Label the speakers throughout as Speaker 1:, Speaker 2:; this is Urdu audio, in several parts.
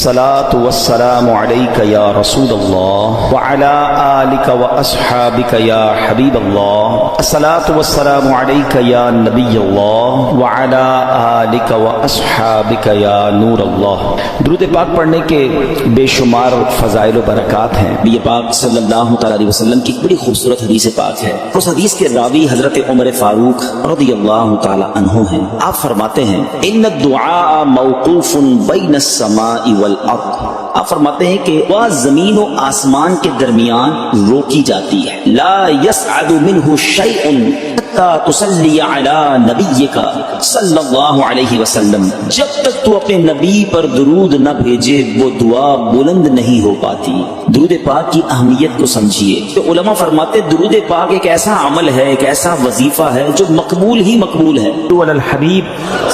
Speaker 1: الصلاة والسلام عليك يا رسول الله وعلى آلك وأصحابك يا حبيب الله. الصلاة والسلام عليك يا نبي الله وعلى آلك وأصحابك يا نور الله. درود پاک پڑھنے کے بے شمار فضائل و برکات ہیں.
Speaker 2: نبی پاک صلی اللہ تعالی علیہ وسلم کی ایک بڑی خوبصورت حدیث پاک ہے. اس حدیث کے راوی حضرت عمر فاروق رضی اللہ تعالی عنہ ہیں. آپ فرماتے ہیں ان الدعاء موقوف بین السماء والارض. آپ فرماتے ہیں کہ وہ زمین و آسمان کے درمیان روکی جاتی ہے. لا يسعد منه شيء حتى تصلي على نبيك صلی اللہ علیہ وسلم. جب تک تو اپنے نبی پر درود نہ بھیجے وہ دعا بلند نہیں ہو پاتی. درود پاک کی اہمیت کو سمجھیے. تو علماء فرماتے درود پاک ایک ایسا عمل ہے، ایک ایسا وظیفہ ہے جو مقبول ہی مقبول ہے.
Speaker 1: علی الحبیب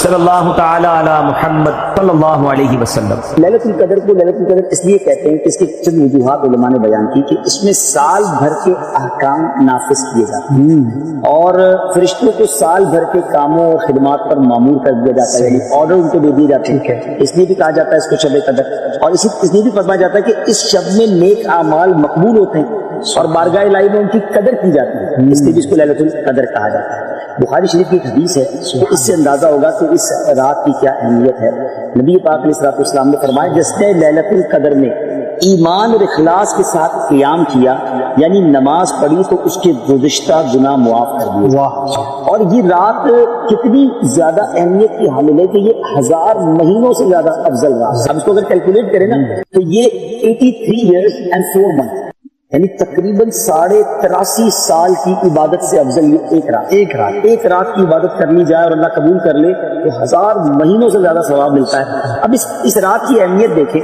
Speaker 1: صلی اللہ تعالی علی محمد صلی اللہ علیہ وسلم.
Speaker 3: ليلۃ القدر کو ليلۃ القدر اس لیے کہتے ہیں کہ اس کی چند وجوہات علماء نے بیان کی کہ اس میں سال بھر کے احکام نافذ کیے جاتے ہیں اور فرشتوں کو سال بھر کے کاموں اور خدمات پر مامور کر دیا جاتا ہے، آرڈر ان کو دے دیے جاتے ہیں. اس لیے بھی کہا جاتا ہے اس کو شب قدر، اور اس لیے بھی فرمایا جاتا ہے کہ اس شب میں نیک اعمال مقبول ہوتے ہیں اور بارگاہ الہی میں ان کی قدر کی جاتی ہے، اس لیے بھی اس کو ليلۃ القدر کہا جاتا ہے. بخاری شریف کی ایک حدیث ہے، اس سے اندازہ ہوگا کہ اس رات کی کیا اہمیت ہے. نبی پاک علیہ الصلوۃ والسلام نے فرمایا جس نے ليلۃ القدر میں ایمان اور اخلاص کے ساتھ قیام کیا یعنی نماز پڑھی تو اس کے گزشتہ گناہ معاف کر دیے. اور یہ رات کتنی زیادہ اہمیت کی حامل ہے کہ یہ 1000 مہینوں سے زیادہ افضل رات. اب اس کو اگر کیلکولیٹ کریں نا تو یہ 83 years and 4 months یعنی تقریباً 83.5 سال کی عبادت سے افضل یہ ایک رات کی عبادت کر لی جائے اور اللہ قبول کر لے تو 1000 مہینوں سے زیادہ ثواب ملتا ہے. اب اس رات کی اہمیت دیکھیں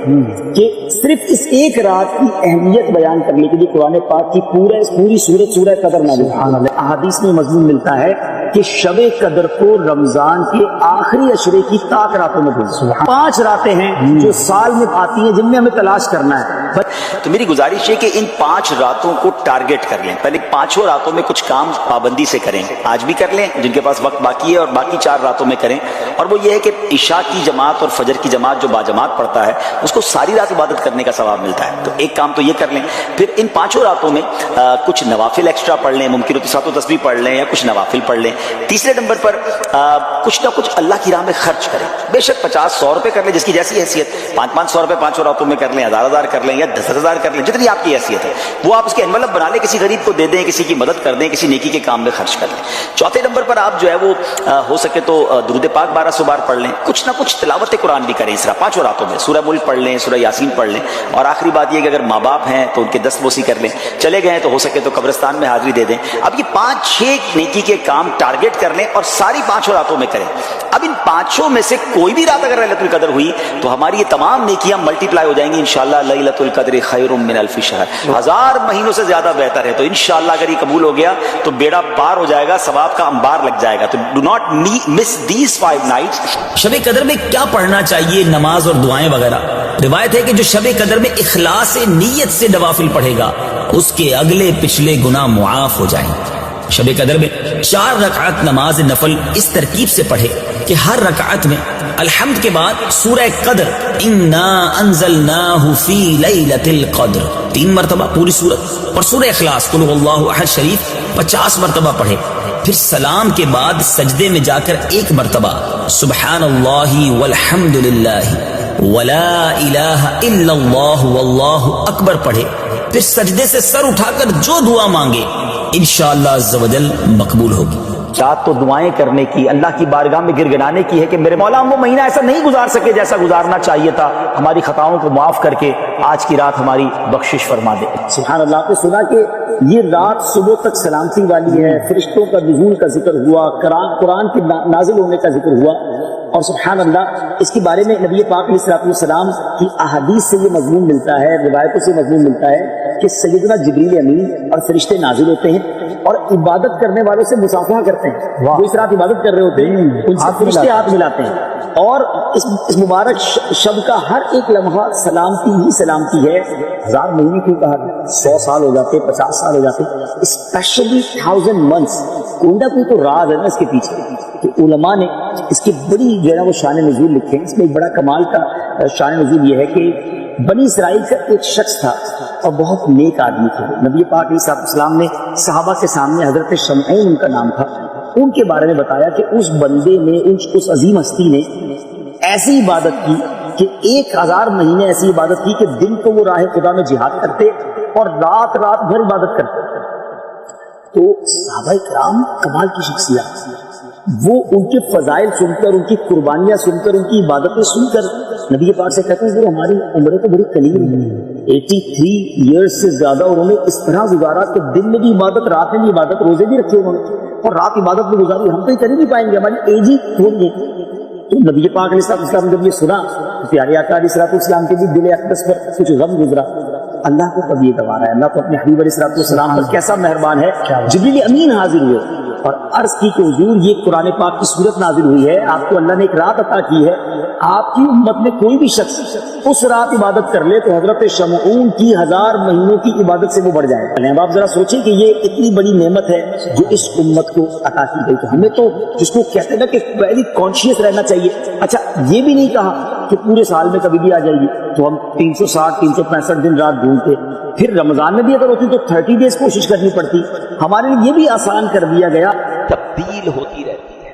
Speaker 3: کہ صرف اس ایک رات کی اہمیت بیان کرنے کے لیے قرآن پاک کی پوری سورت سورہ قدر نازل ہوئی. احادیث میں مضمون ملتا ہے کہ شب قدر کو رمضان کے آخری عشرے کی طاق راتوں میں بھیجا. 5 راتیں ہیں جو سال میں آتی ہیں جن میں ہمیں تلاش کرنا ہے.
Speaker 2: تو میری گزارش ہے کہ ان 5 راتوں کو ٹارگٹ کر لیں. پہلے 5 راتوں میں کچھ کام پابندی سے کریں، آج بھی کر لیں جن کے پاس وقت باقی ہے، اور باقی 4 راتوں میں کریں. اور وہ یہ ہے کہ عشاء کی جماعت اور فجر کی جماعت جو باجماعت پڑھتا ہے اس کو ساری رات عبادت کرنے کا ثواب ملتا ہے. تو ایک کام تو یہ کر لیں. پھر ان 5 راتوں میں کچھ نوافل ایکسٹرا پڑھ لیں، ممکن ہو تو 7 تسبیح پڑھ لیں یا کچھ نوافل پڑھ لیں. تیسرے نمبر پر کچھ نہ کچھ اللہ کی راہ میں خرچ کریں. بے شک 50-100 روپے کر لیں جس کی جیسی حیثیت، 500 روپے 5 راتوں میں کر لیں، 1000 کر لیں یا 10,000 کر لیں، جتنی آپ کی حیثیت ہے وہ آپ اس کے انویلپ بنا لیں، کسی غریب کو دے دیں، کسی کی مدد کر دیں، کسی نیکی کے کام میں خرچ کر لیں. چوتھے نمبر پر آپ جو ہے وہ ہو سکے تو درود پاک 1200 بار پڑھ لیں. کچھ نہ کچھ تلاوت قرآن بھی کریں اس طرح 5 راتوں میں. سورہ ملک پڑھ لیں، سورہ یاسین پڑھ لیں. اور آخری بات یہ کہ اگر ماں باپ ہیں تو ان کے دستبوسی کر لیں، چلے گئے تو ہو سکے تو قبرستان میں حاضری دے دیں. اب یہ 5-6 نیکی کے کام ٹارگٹ کر لیں اور ساری 5 راتوں میں کریں. اب ان 5 میں سے کوئی بھی رات اگر ليلۃ القدر ہوئی تو ہماری یہ تمام نیکیاں ملٹی پلائی ہو جائیں گی انشاءاللہ. ليلۃ القدر خیر من الف شہر، 1000 مہینوں سے زیادہ بہتر ہے. تو انشاءاللہ اگر یہ قبول ہو گیا تو بیڑا پار ہو جائے گا، ثواب کا انبار لگ جائے گا. تو do not miss these 5 nights.
Speaker 4: شب قدر میں کیا پڑھنا چاہیے، نماز اور دعائیں وغیرہ؟ روایت ہے کہ جو شب قدر میں اخلاص نیت سے نوافل پڑھے گا اس کے اگلے پچھلے گناہ معاف ہو جائیں. شب قدر میں 4 رکعت نماز نفل اس ترکیب سے پڑھے کہ ہر رکعت میں الحمد کے بعد سورہ قدر انا انزلناہ فی لیلۃ القدر 3 مرتبہ پوری سورت، اور سورہ اخلاص قل هو اللہ احد شریف 50 مرتبہ پڑھے. پھر سلام کے بعد سجدے میں جا کر 1 مرتبہ سبحان اللہ والحمد للہ ولا الہ الا اللہ واللہ اکبر پڑھے. پھر سجدے سے سر اٹھا کر جو دعا مانگے انشاءاللہ عز و جل مقبول ہوگی.
Speaker 1: رات تو دعائیں کرنے کی، اللہ کی بارگاہ میں گر گڑانے کی ہے کہ میرے مولا ہم وہ مہینہ ایسا نہیں گزار سکے جیسا گزارنا چاہیے تھا، ہماری خطاؤں کو معاف کر کے آج کی رات ہماری بخشش فرما دے.
Speaker 3: سبحان اللہ. آپ نے سنا کہ یہ رات صبح تک سلامتی والی ہے، فرشتوں کا نزول کا ذکر ہوا، قرآن کے نازل ہونے کا ذکر ہوا. اور سبحان اللہ اس کے بارے میں نبی پاک علیہ الصلوۃ والسلام کی احادیث سے یہ مضمون ملتا ہے، روایتوں سے مضمون ملتا ہے کہ سیدنا جبریل امین اور فرشتے نازل ہوتے ہیں اور عبادت کرنے والوں سے مصافحہ کرتے ہیں. وہ اس رات عبادت کر رہے ہوتے ہیں, ان سے فرشتے ہاتھ ملاتے ہیں, اور اس مبارک شب کا ہر ایک لمحہ سلامتی ہی سلامتی ہے. 1000 مہینے کیوں کہا, 100 سال ہو جاتے, 50 سال ہو جاتے, اسپیشلی 1000 منتھس. کوئی نہ کوئی تو راز ہے نا اس کے پیچھے. تو علماء نے اس کی بڑی جو ہے نا وہ شان نزول لکھے ہیں. اس میں ایک بڑا کمال کا شان نزول یہ ہے کہ بنی اسرائیل کا ایک شخص تھا اور بہت نیک آدمی تھا. نبی پاک علیہ السلام نے صحابہ کے سامنے حضرت شمعون ان کا نام تھا, ان کے بارے میں بتایا کہ اس بندے نے, اس عظیم ہستی نے ایسی عبادت کی کہ 1000 مہینے ایسی عبادت کی کہ دن کو وہ راہ خدا میں جہاد کرتے اور رات بھر عبادت کرتے. تو صحابہ کرام کمال کی شخصیات, وہ ان کے فضائل سن کر, ان کی قربانیاں سن کر, ان کی عبادتیں سن کر نبی پاک سے کہتے ہیں وہ ہماری عمریں تو بڑی قلیل ہیں. 83 ایئرز سے زیادہ انہوں نے اس طرح گزارا کہ دن میں بھی عبادت, رات میں بھی عبادت, روزے بھی رکھے انہوں نے, اور رات عبادت میں گزاری. ہم تو یہ کر ہی نہیں پائیں گے, ہماری ایج ہی تھوڑی ہے. تو نبی پاک علیہ السلام جب یہ سنا تو پیارے آقا علیہ السلام کے بھی دل اقدس پر کچھ غم گزرا. اللہ کو کبھی یہ گوارا ہے, اللہ تو اپنے حبیب علیہ السلام پر کیسا مہربان ہے. جبریل امین حاضر ہوئے اور عرض کی کہ حضور یہ قرآن پاک کی صورت نازل ہوئی ہے, آپ کو اللہ نے ایک رات عطا کی ہے, آپ کی امت میں کوئی بھی شخص اس رات عبادت کر لے تو حضرت شمعون کی 1000 مہینوں کی عبادت سے وہ بڑھ جائے. اب آپ ذرا سوچیں کہ یہ اتنی بڑی نعمت ہے جو اس امت کو عطا کی گئی. تو ہمیں تو جس کو کہتے ہیں نا کہ ویری کانشیس رہنا چاہیے. اچھا یہ بھی نہیں کہا کہ پورے سال میں کبھی بھی آ جائے گی, تو ہم 360 365 دن رات ڈھونڈتے, پھر رمضان میں بھی اگر ہوتی تو 30 ڈیز کوشش کرنی پڑتی. ہمارے لیے یہ بھی آسان کر دیا گیا.
Speaker 5: تبدیل ہوتی رہتی ہے.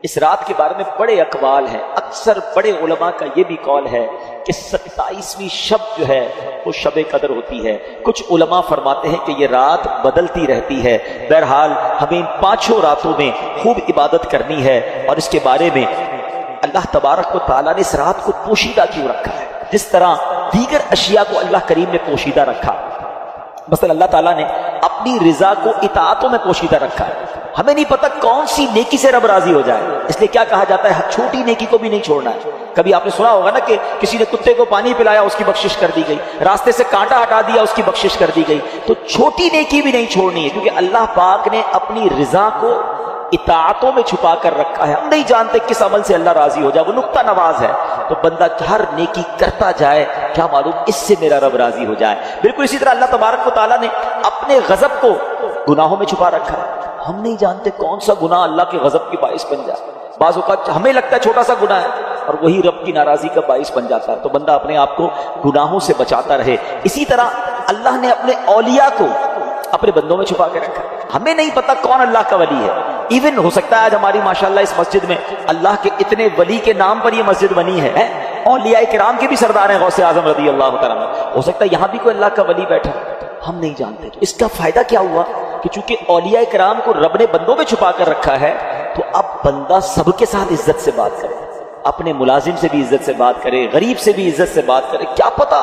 Speaker 5: اس رات کے بارے میں بڑے اقوال ہیں. اکثر بڑے علماء کا یہ بھی قول ہے کہ 27ویں شب جو ہے وہ شب قدر ہوتی ہے. کچھ علماء فرماتے ہیں کہ یہ رات بدلتی رہتی ہے. بہرحال ہمیں ان 5 راتوں میں خوب عبادت کرنی ہے, اور اس کے بارے میں اللہ تبارک و تعالیٰ نے اس رات کو پوشیدہ کیوں رکھا ہے, جس طرح دیگر اشیاء کو اللہ کریم نے پوشیدہ رکھا. مثلا اللہ تعالیٰ نے اپنی رضا کو اطاعتوں میں پوشیدہ رکھا ہے. ہمیں نہیں پتہ کون سی نیکی سے رب راضی ہو جائے, اس لیے کیا کہا جاتا ہے چھوٹی نیکی کو بھی نہیں چھوڑنا ہے. کبھی آپ نے سنا ہوگا نا کہ کسی نے کتے کو پانی پلایا, اس کی بخشش کر دی گئی, راستے سے کانٹا ہٹا دیا, اس کی بخشش کر دی گئی. تو چھوٹی نیکی بھی نہیں چھوڑنی ہے, کیونکہ اللہ پاک نے اپنی رضا کو اطاعتوں میں چھپا کر رکھا ہے. ہم نہیں جانتے کس عمل سے اللہ راضی ہو جائے, وہ نقطہ نواز ہے. تو بندہ ہر نیکی کرتا جائے, کیا معلوم اس سے میرا رب راضی ہو جائے. بالکل اسی طرح اللہ تبارک و تعالیٰ نے اپنے غضب کو گناہوں میں چھپا رکھا ہے. ہم نہیں جانتے کون سا گناہ اللہ کے غضب کی باعث بن جائے. بعض اوقات ہمیں لگتا ہے چھوٹا سا گناہ ہے اور وہی رب کی ناراضی کا باعث بن جاتا ہے. تو بندہ اپنے آپ کو گناہوں سے بچاتا رہے. اسی طرح اللہ نے اپنے اولیاء کو اپنے بندوں میں چھپا کے رکھا. ہمیں نہیں پتا کون اللہ کا ولی ہے. ایون ہو سکتا ہے آج ہماری ماشاءاللہ اس مسجد میں اللہ کے اتنے ولی کے نام پر یہ مسجد بنی ہے, اولیاء کرام کے بھی سردار ہیں غوث اعظم رضی اللہ تعالیٰ عنہ. ہو سکتا ہے یہاں بھی کوئی اللہ کا ولی بیٹھا, ہم نہیں جانتے. تو اس کا فائدہ کیا ہوا کہ چونکہ اولیاء کرام کو رب نے بندوں میں چھپا کر رکھا ہے, تو اب بندہ سب کے ساتھ عزت سے بات کرے, اپنے ملازم سے بھی عزت سے بات کرے, غریب سے بھی عزت سے بات کرے. کیا پتا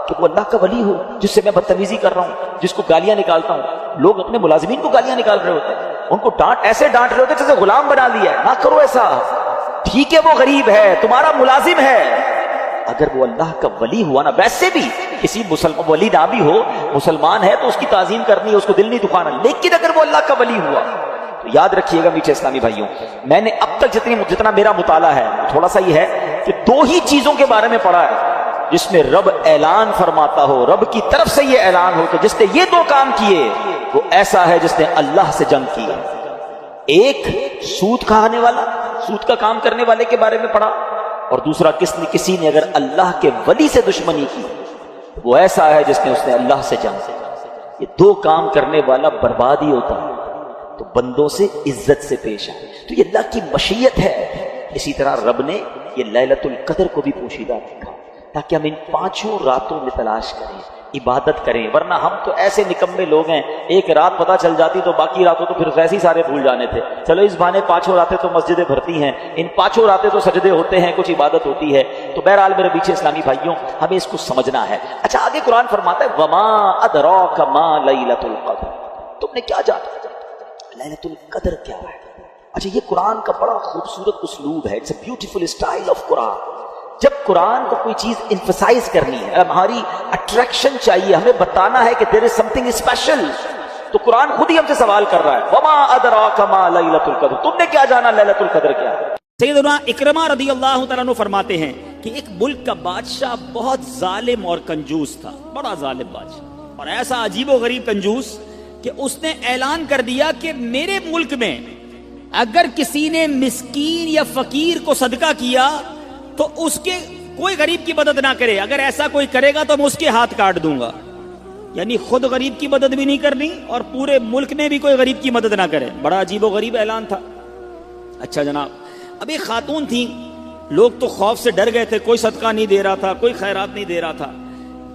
Speaker 5: کہ وہ اللہ کا ولی ہو جس سے میں بدتمیزی کر رہا ہوں, جس کو گالیاں نکالتا ہوں. لوگ اپنے ملازمین کو گالیاں نکال رہے ہوتے ہیں, ان کو ایسے ڈانٹ رہے ہوتے ہیں جیسے غلام بنا لیا ہے. نہ کرو ایسا. ٹھیک ہے وہ غریب ہے, تمہارا ملازم ہے, اگر وہ اللہ کا ولی ہوا نا, ویسے بھی کسی مسلمان ولی نہ بھی ہو, مسلمان ہے تو اس کی تعظیم کرنی ہے, اس کو دل نہیں دکھانا. لیکن اگر وہ اللہ کا ولی ہوا تو یاد رکھیے گا میٹھے اسلامی بھائیوں, میں نے اب تک جتنا میرا مطالعہ ہے تھوڑا سا یہ ہے کہ 2 ہی چیزوں کے بارے میں پڑھا ہے جس میں رب اعلان فرماتا ہو, رب کی طرف سے یہ اعلان ہو کہ جس نے یہ 2 کام کیے وہ ایسا ہے جس نے اللہ سے جنگ کی. ایک سود کھانے والا, سود کا کام کرنے والے کے بارے میں پڑھا, اور دوسرا کسی نے اگر اللہ کے ولی سے دشمنی کی وہ ایسا ہے جس نے اللہ سے جنگ کی. یہ 2 کام کرنے والا برباد ہی ہوتا ہے. تو بندوں سے عزت سے پیش آئے, تو یہ اللہ کی مشیت ہے. اسی طرح رب نے یہ لیلۃ القدر کو بھی پوشیدہ رکھا تاکہ ہم ان 5 راتوں میں تلاش کریں, عبادت کریں. ورنہ ہم تو ایسے نکمے لوگ ہیں, ایک رات پتہ چل جاتی تو باقی راتوں تو پھر ویسے ہی سارے بھول جانے تھے. چلو اس بہانے 5 راتیں تو مسجدیں بھرتی ہیں, ان 5 راتیں تو سجدے ہوتے ہیں, کچھ عبادت ہوتی ہے. تو بہرحال میرے پیچھے اسلامی بھائیوں ہمیں اس کو سمجھنا ہے. اچھا آگے قرآن فرماتا ہے وما ادراک ما لیلۃ القدر, تم نے کیا جانا لیلۃ القدر کیا ہے. اچھا یہ قرآن کا بڑا خوبصورت اسلوب ہے, it's a beautiful style of Quran. جب قرآن کو کوئی چیز emphasize کرنی ہے، ہماری اٹریکشن چاہیے، ہمیں بتانا ہے کہ there is something special، تو قرآن خود ہی ہم سے سوال کر رہا ہے وَمَا أَدْرَاكَ مَا لَيْلَةُ الْقَدْرِ، تم نے کیا جانا لیلۃ القدر کیا ہے؟
Speaker 4: سیدنا اکرمہ رضی اللہ تعالیٰ عنہ فرماتے ہیں کہ ایک ملک کا بادشاہ بہت ظالم اور کنجوس تھا، بڑا ظالم بادشاہ، اور ایسا عجیب و غریب کنجوس کہ اس نے اعلان کر دیا کہ میرے ملک میں اگر کسی نے مسکین یا فقیر کو صدقہ کیا تو اس کے کوئی غریب کی مدد نہ کرے، اگر ایسا کوئی کرے گا تو میں اس کے ہاتھ کاٹ دوں گا۔ یعنی خود غریب کی مدد بھی نہیں کرنی اور پورے ملک میں بھی کوئی غریب کی مدد نہ کرے، بڑا عجیب و غریب اعلان تھا۔ اچھا جناب، اب ایک خاتون تھی، لوگ تو خوف سے ڈر گئے تھے، کوئی صدقہ نہیں دے رہا تھا، کوئی خیرات نہیں دے رہا تھا۔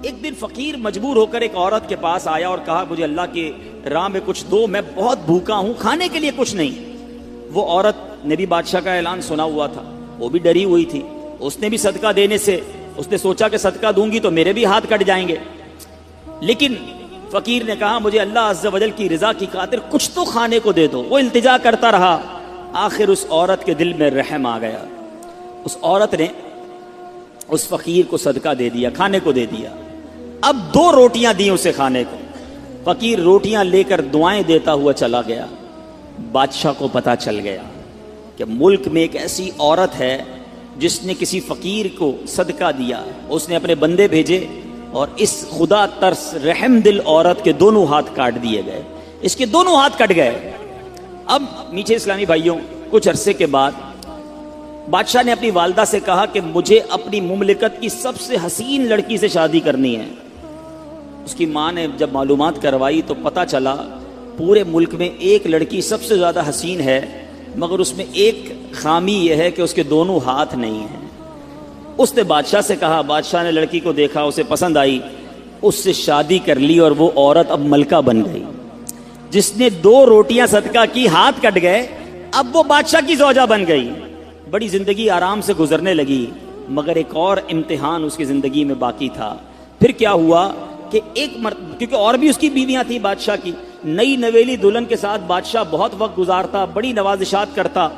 Speaker 4: ایک دن فقیر مجبور ہو کر ایک عورت کے پاس آیا اور کہا مجھے اللہ کے راہ میں کچھ دو، میں بہت بھوکا ہوں، کھانے کے لیے کچھ نہیں۔ وہ عورت نے بھی بادشاہ کا اعلان سنا ہوا تھا، وہ بھی ڈری ہوئی تھی، اس نے بھی صدقہ دینے سے اس نے سوچا کہ صدقہ دوں گی تو میرے بھی ہاتھ کٹ جائیں گے، لیکن فقیر نے کہا مجھے اللہ عز و جل کی رضا کی خاطر کچھ تو کھانے کو دے دو۔ وہ التجا کرتا رہا، آخر اس عورت کے دل میں رحم آ گیا، اس عورت نے اس فقیر کو صدقہ دے دیا، کھانے کو دے دیا۔ اب 2 روٹیاں دی اسے کھانے کو، فقیر روٹیاں لے کر دعائیں دیتا ہوا چلا گیا۔ بادشاہ کو پتا چل گیا کہ ملک میں ایک ایسی عورت ہے جس نے کسی فقیر کو صدقہ دیا، اس نے اپنے بندے بھیجے اور اس خدا ترس رحم دل عورت کے دونوں ہاتھ کاٹ دیے گئے، اس کے دونوں ہاتھ کٹ گئے۔ اب میٹھے اسلامی بھائیوں، کچھ عرصے کے بعد بادشاہ نے اپنی والدہ سے کہا کہ مجھے اپنی مملکت کی سب سے حسین لڑکی سے شادی کرنی ہے۔ اس کی ماں نے جب معلومات کروائی تو پتہ چلا پورے ملک میں ایک لڑکی سب سے زیادہ حسین ہے، مگر اس میں ایک خامی یہ ہے کہ اس کے دونوں ہاتھ نہیں ہیں۔ اس نے بادشاہ سے کہا، بادشاہ نے لڑکی کو دیکھا، اسے پسند آئی، اس سے شادی کر لی اور وہ عورت اب ملکہ بن گئی۔ جس نے 2 روٹیاں صدقہ کی، ہاتھ کٹ گئے، اب وہ بادشاہ کی زوجہ بن گئی۔ بڑی زندگی آرام سے گزرنے لگی، مگر ایک اور امتحان اس کی زندگی میں باقی تھا۔ پھر کیا ہوا کہ کیونکہ اور بھی اس کی بیویاں تھیں بادشاہ کی، نئی نویلی دلہن کے ساتھ بادشاہ بہت وقت گزارتا، بڑی نوازشات کرتا،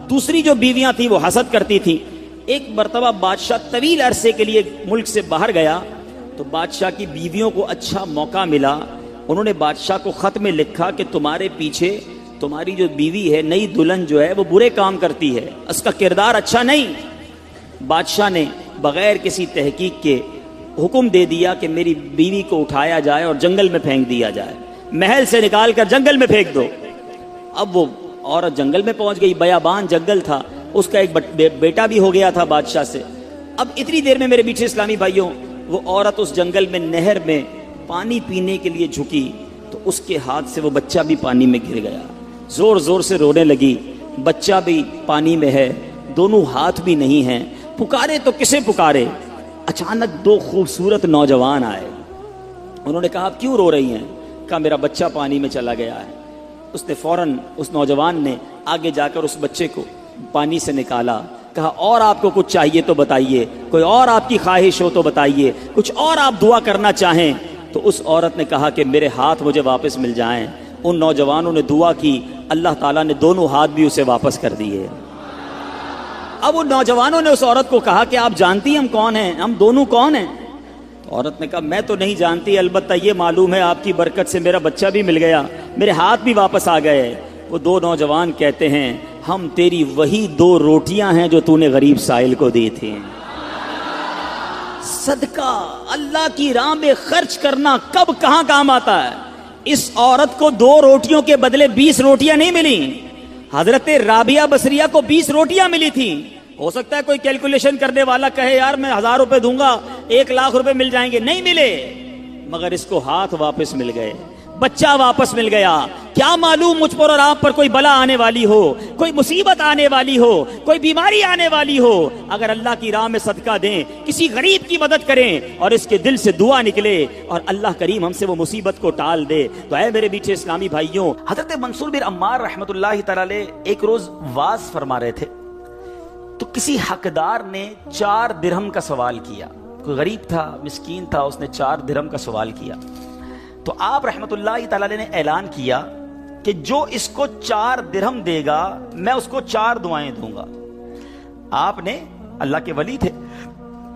Speaker 4: دوسری جو بیویاں تھیں وہ حسد کرتی تھیں۔ ایک مرتبہ بادشاہ طویل عرصے کے لیے ملک سے باہر گیا تو بادشاہ کی بیویوں کو اچھا موقع ملا، انہوں نے بادشاہ کو خط میں لکھا کہ تمہارے پیچھے تمہاری جو بیوی ہے، نئی دلہن جو ہے، وہ برے کام کرتی ہے، اس کا کردار اچھا نہیں۔ بادشاہ نے بغیر کسی تحقیق کے حکم دے دیا کہ میری بیوی کو اٹھایا جائے اور جنگل میں پھینک دیا جائے، محل سے نکال کر جنگل میں پھینک دو۔ اب وہ عورت جنگل میں پہنچ گئی، بیابان جنگل تھا، اس کا ایک بیٹا بھی ہو گیا تھا بادشاہ سے۔ اب اتنی دیر میں میرے میٹھے اسلامی بھائیوں، وہ عورت اس جنگل میں نہر میں پانی پینے کے لیے جھکی تو اس کے ہاتھ سے وہ بچہ بھی پانی میں گر گیا، زور زور سے رونے لگی، بچہ بھی پانی میں ہے، دونوں ہاتھ بھی نہیں ہیں، پکارے تو کسے پکارے؟ اچانک 2 خوبصورت نوجوان آئے، انہوں نے کہا آپ کیوں رو رہی ہیں؟ کہا میرا بچہ پانی میں چلا گیا ہے۔ اس نے فوراً اس نوجوان نے آگے جا کر اس بچے کو پانی سے نکالا، کہا اور آپ کو کچھ چاہیے تو بتائیے، کوئی اور آپ کی خواہش ہو تو بتائیے، کچھ اور آپ دعا کرنا چاہیں۔ تو اس عورت نے کہا کہ میرے ہاتھ مجھے واپس مل جائیں۔ ان نوجوانوں نے دعا کی، اللہ تعالیٰ نے دونوں ہاتھ بھی اسے واپس کر دیے۔ اب ان نوجوانوں نے اس عورت کو کہا کہ آپ جانتی ہیں ہم کون ہیں، ہم دونوں کون ہیں؟ عورت نے کہا میں تو نہیں جانتی، البتہ یہ معلوم ہے آپ کی برکت سے میرا بچہ بھی مل گیا، میرے ہاتھ بھی واپس آ گئے۔ وہ 2 نوجوان کہتے ہیں ہم تیری وہی 2 روٹیاں ہیں جو تو نے غریب سائل کو دی تھی۔ صدقہ اللہ کی راہ میں خرچ کرنا کب کہاں کام آتا ہے؟ اس عورت کو 2 روٹیوں کے بدلے 20 روٹیاں نہیں ملی، حضرت رابعہ بصریہ کو 20 روٹیاں ملی تھی۔ ہو سکتا ہے کوئی کیلکولیشن کرنے والا کہے یار میں 1000 روپے دوں گا 1 لاکھ روپے مل جائیں گے، نہیں ملے، مگر اس کو ہاتھ واپس مل گئے، بچہ واپس مل گیا۔ کیا معلوم مجھ پر اور آپ پر کوئی بلا آنے والی ہو، کوئی مصیبت آنے والی ہو، کوئی بیماری آنے والی ہو، اگر اللہ کی راہ میں صدقہ دیں، کسی غریب کی مدد کریں اور اس کے دل سے دعا نکلے اور اللہ کریم ہم سے وہ مصیبت کو ٹال دے تو اے میرے میٹھے اسلامی بھائیوں،
Speaker 2: حضرت منصور بن عمار رحمۃ اللہ تعالی علیہ ایک روز واز فرما رہے تھے تو کسی حقدار نے 4 درہم کا سوال کیا، کوئی غریب تھا، مسکین تھا، اس نے 4 درہم کا سوال کیا تو آپ رحمۃ اللہ تعالی علیہ نے اعلان کیا کہ جو اس کو 4 درہم دے گا میں اس کو 4 دعائیں دوں گا۔ آپ نے اللہ کے ولی تھے،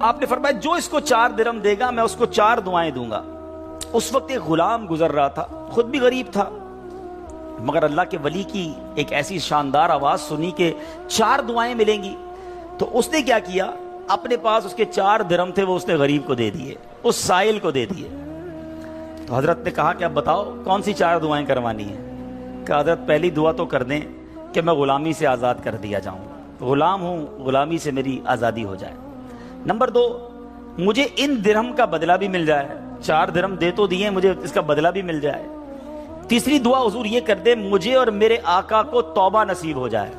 Speaker 1: آپ نے فرمایا جو اس کو 4 درہم دے گا میں اس کو 4 دعائیں دوں گا. اس وقت ایک غلام گزر رہا تھا, خود بھی غریب تھا, مگر اللہ کے ولی کی ایک ایسی شاندار آواز سنی کہ 4 دعائیں ملیں گی. تو اس نے کیا کیا, اپنے پاس اس کے 4 درہم تھے وہ اس نے غریب کو دے دیے, اس سائل کو دے دیے. تو حضرت نے کہا کہ اب بتاؤ کون سی 4 دعائیں کروانی ہیں؟ کہ حضرت پہلی دعا تو کر دیں کہ میں غلامی سے آزاد کر دیا جاؤں, غلام ہوں, غلامی سے میری آزادی ہو جائے. نمبر 2, مجھے ان درہم کا بدلہ بھی مل جائے, 4 درہم دے تو دیے, مجھے اس کا بدلہ بھی مل جائے. تیسری دعا حضور یہ کر دیں مجھے اور میرے آقا کو توبہ نصیب ہو جائے.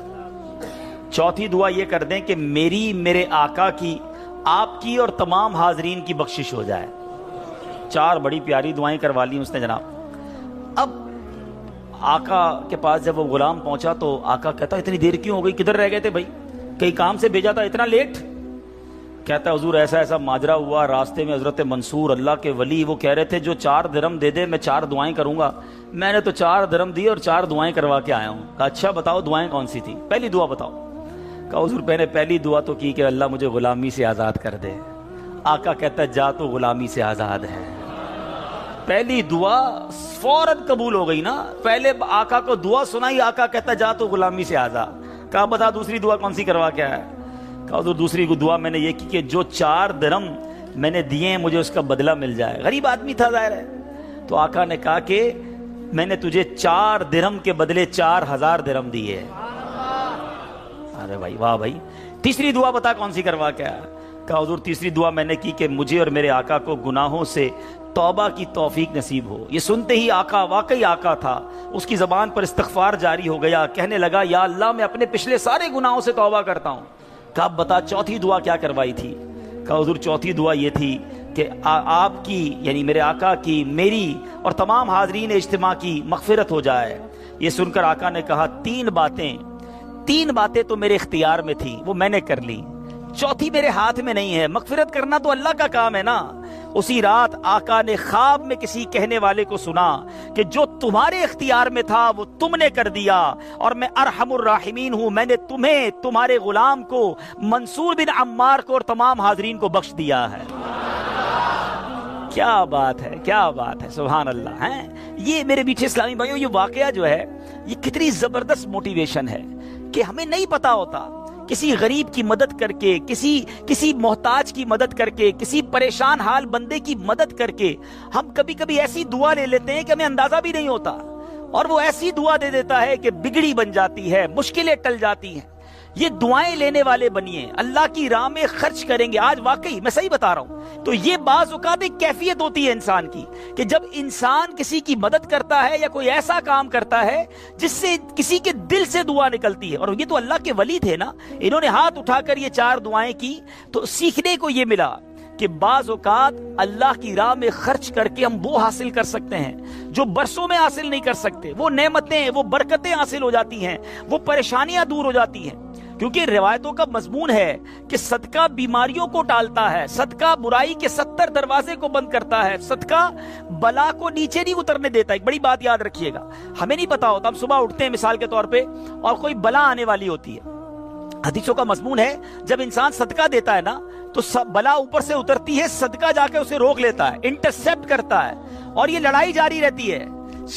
Speaker 1: چوتھی دعا یہ کر دیں کہ میری, میرے آقا کی, آپ کی اور تمام حاضرین کی بخشش ہو جائے. 4 بڑی پیاری دعائیں کروا لی اس نے جناب. اب آقا کے پاس جب وہ غلام پہنچا تو آقا کہتا اتنی دیر کیوں ہو گئی, کدھر رہ گئے تھے بھائی, کئی کام سے بھیجا تھا, اتنا لیٹ؟ کہتا حضور ایسا ایسا ماجرا ہوا, راستے میں حضرت منصور اللہ کے ولی وہ کہہ رہے تھے جو 4 درہم دے دے میں 4 دعائیں کروں گا, میں نے تو 4 درہم دی اور 4 دعائیں کروا کے آیا ہوں. کہا اچھا بتاؤ دعائیں کون سی تھی, پہلی دعا بتاؤ. کہا حضور میں نے پہلی دعا تو کی کہ اللہ مجھے غلامی سے آزاد کر دے. آقا کہتا جا تو غلامی سے آزاد ہے. پہلی دعا فوراً قبول ہو گئی نا, پہلے آقا کو دعا سنائی, آقا کہتا جا تو غلامی سے آزاد. کہا بتا دوسری دعا کون سی کروا کے آیا؟ کہا حضور دوسری دعا میں نے یہ کی کہ جو 4 درہم میں نے دیے ہیں مجھے اس کا بدلہ مل جائے. غریب آدمی تھا ظاہر ہے. تو آقا نے کہا کہ میں نے تجھے 4 درہم کے بدلے 4000 درہم دیے. ارے بھائی واہ بھائی. تیسری دعا بتا کون سی کروا کے آیا؟ کہا حضور تیسری دعا میں نے کی کہ مجھے اور میرے آقا کو گناہوں سے توبہ کی توفیق نصیب ہو. یہ سنتے ہی آقا واقعی آقا تھا, اس کی زبان پر استغفار جاری ہو گیا, کہنے لگا یا اللہ میں اپنے پچھلے سارے گناہوں سے توبہ کرتا ہوں. کہا اب بتا چوتھی دعا کیا کروائی تھی؟ کہا حضور چوتھی دعا یہ تھی کہ آپ کی یعنی میرے آقا کی, میری اور تمام حاضرین اجتماع کی مغفرت ہو جائے. یہ سن کر آقا نے کہا 3 باتیں تو میرے اختیار میں تھی, وہ میں نے کر لی, چوتھی میرے ہاتھ میں نہیں ہے. مغفرت کرنا تو اللہ کا کام ہے نا. اسی رات آقا نے خواب میں کسی کہنے والے کو سنا کہ جو تمہارے اختیار میں تھا وہ تم نے کر دیا, اور میں ارحم الراحمین ہوں, میں نے تمہیں, تمہارے غلام کو, منصور بن عمار کو اور تمام حاضرین کو بخش دیا ہے. کیا بات ہے, کیا بات ہے, سبحان اللہ. ہیں یہ میرے میٹھے اسلامی بھائیوں, یہ واقعہ جو ہے یہ کتنی زبردست موٹیویشن ہے کہ ہمیں نہیں پتا ہوتا کسی غریب کی مدد کر کے, کسی محتاج کی مدد کر کے, کسی پریشان حال بندے کی مدد کر کے ہم کبھی کبھی ایسی دعا لے لیتے ہیں کہ ہمیں اندازہ بھی نہیں ہوتا, اور وہ ایسی دعا دے دیتا ہے کہ بگڑی بن جاتی ہے, مشکلیں ٹل جاتی ہیں. یہ دعائیں لینے والے بنیے, اللہ کی راہ میں خرچ کریں گے. آج واقعی میں صحیح بتا رہا ہوں, تو یہ بعض اوقات ایک کیفیت ہوتی ہے انسان کی کہ جب انسان کسی کی مدد کرتا ہے یا کوئی ایسا کام کرتا ہے جس سے کسی کے دل سے دعا نکلتی ہے. اور یہ تو اللہ کے ولی تھے نا, انہوں نے ہاتھ اٹھا کر یہ 4 دعائیں کی, تو سیکھنے کو یہ ملا کہ بعض اوقات اللہ کی راہ میں خرچ کر کے ہم وہ حاصل کر سکتے ہیں جو برسوں میں حاصل نہیں کر سکتے. وہ نعمتیں, وہ برکتیں حاصل ہو جاتی ہیں, وہ پریشانیاں دور ہو جاتی ہیں. کیونکہ روایتوں کا مضمون ہے کہ صدقہ بیماریوں کو ٹالتا ہے, صدقہ برائی کے 70 دروازے کو بند کرتا ہے, صدقہ بلا کو نیچے نہیں اترنے دیتا. ایک بڑی بات یاد رکھیے گا, ہمیں نہیں پتا ہوتا, ہم صبح اٹھتے ہیں مثال کے طور پہ اور کوئی بلا آنے والی ہوتی ہے. حدیثوں کا مضمون ہے جب انسان صدقہ دیتا ہے نا تو بلا اوپر سے اترتی ہے, صدقہ جا کے اسے روک لیتا ہے, انٹرسپٹ کرتا ہے, اور یہ لڑائی جاری رہتی ہے.